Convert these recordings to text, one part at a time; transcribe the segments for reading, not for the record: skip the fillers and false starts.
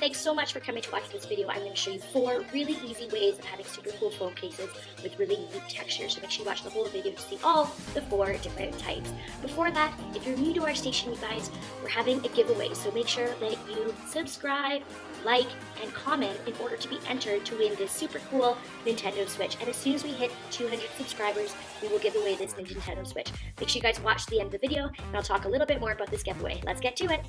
thanks so much for coming to watch this video. I'm going to show you 4 really easy ways of having super cool phone cases with really neat textures. So make sure you watch the whole video to see all the 4 different types. Before that, if you're new to our station, you guys, we're having a giveaway. So make sure that you subscribe, like, and comment in order to be entered to win this super cool Nintendo Switch. And as soon as we hit 200 subscribers, we will give away this Nintendo Switch. Make sure you guys watch the end of the video, and I'll talk a little bit more about this giveaway. Let's get to it.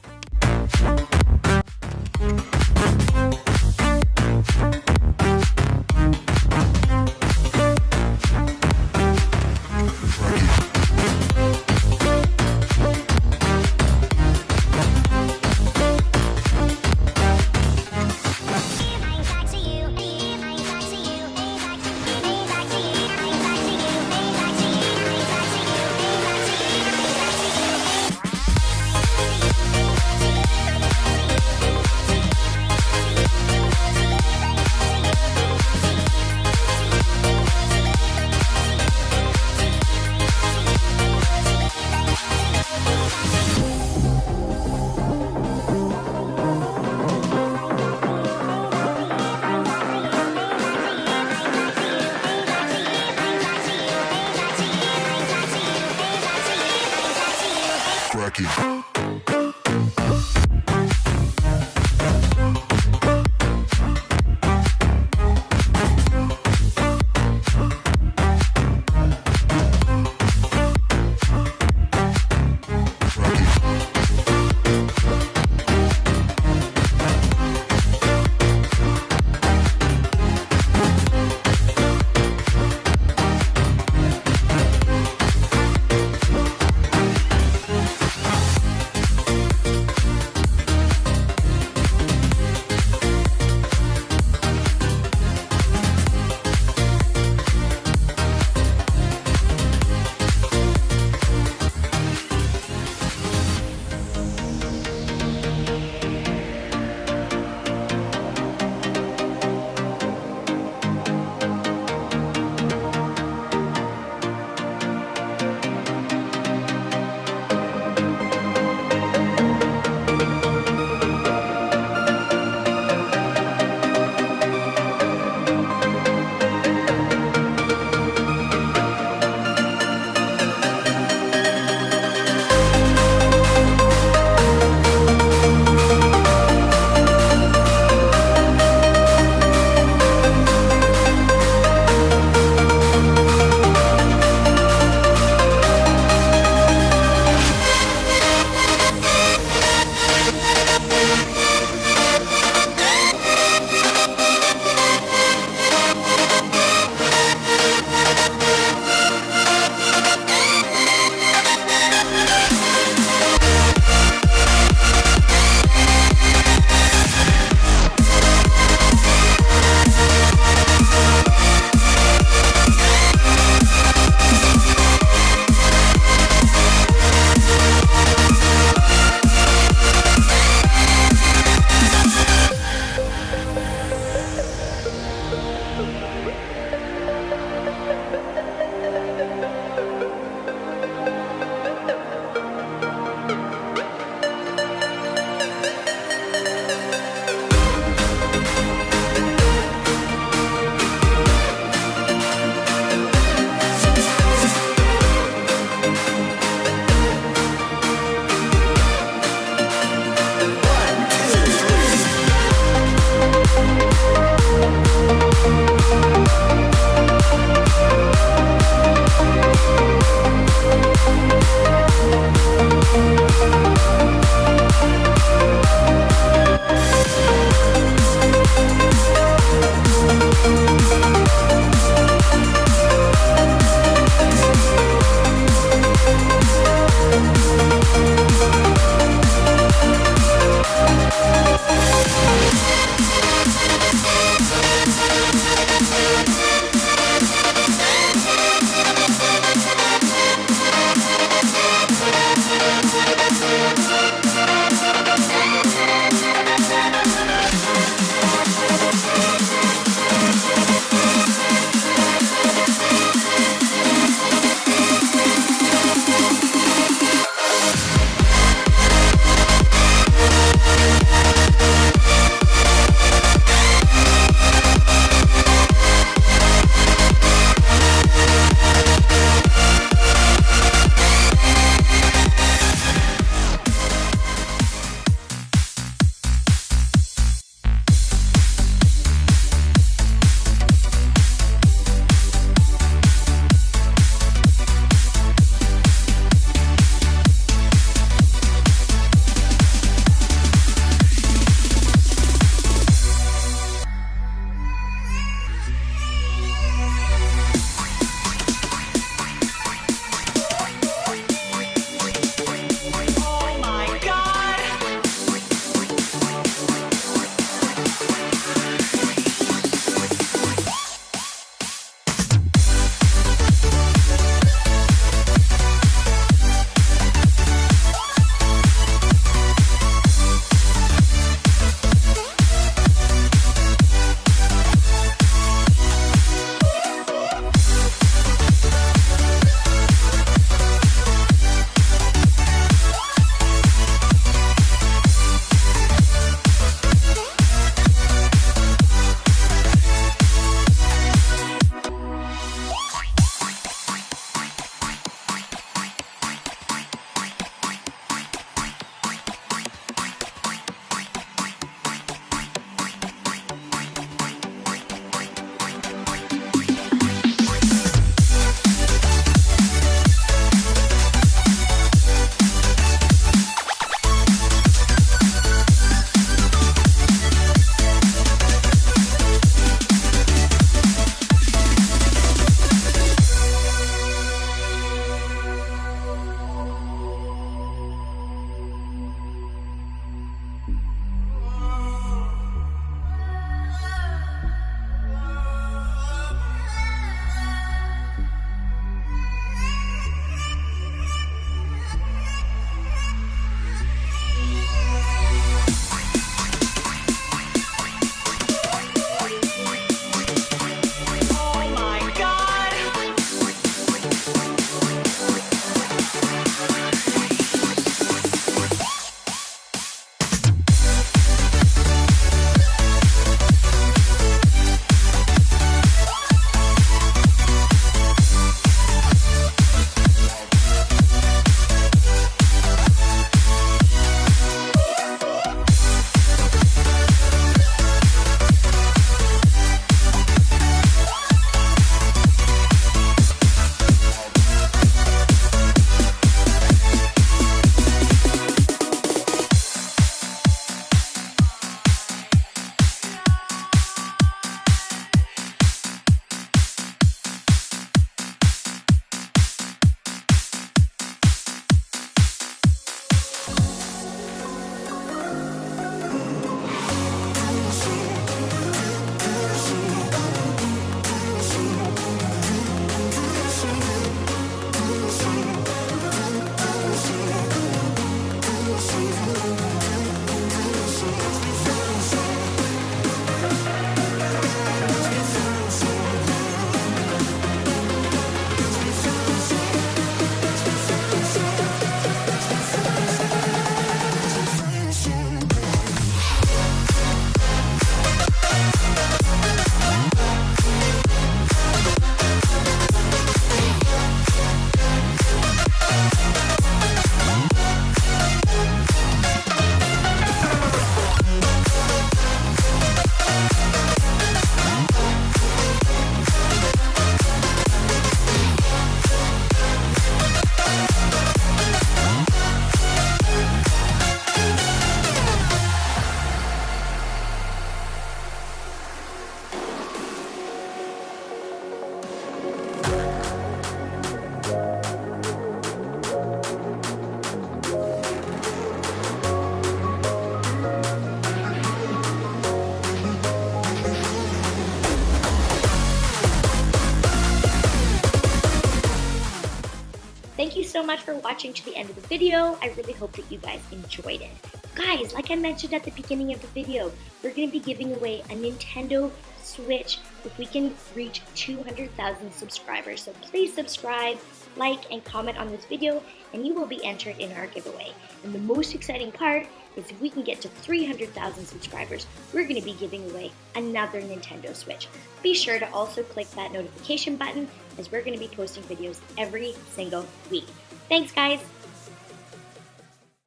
Thank you so much for watching to the end of the video. I really hope that you guys enjoyed it. Guys, like I mentioned at the beginning of the video, we're going to be giving away a Nintendo Switch if we can reach 200,000 subscribers. So please subscribe, like, and comment on this video, and you will be entered in our giveaway. And the most exciting part is if we can get to 300,000 subscribers, we're going to be giving away another Nintendo Switch. Be sure to also click that notification button as we're going to be posting videos every single week. Thanks, guys!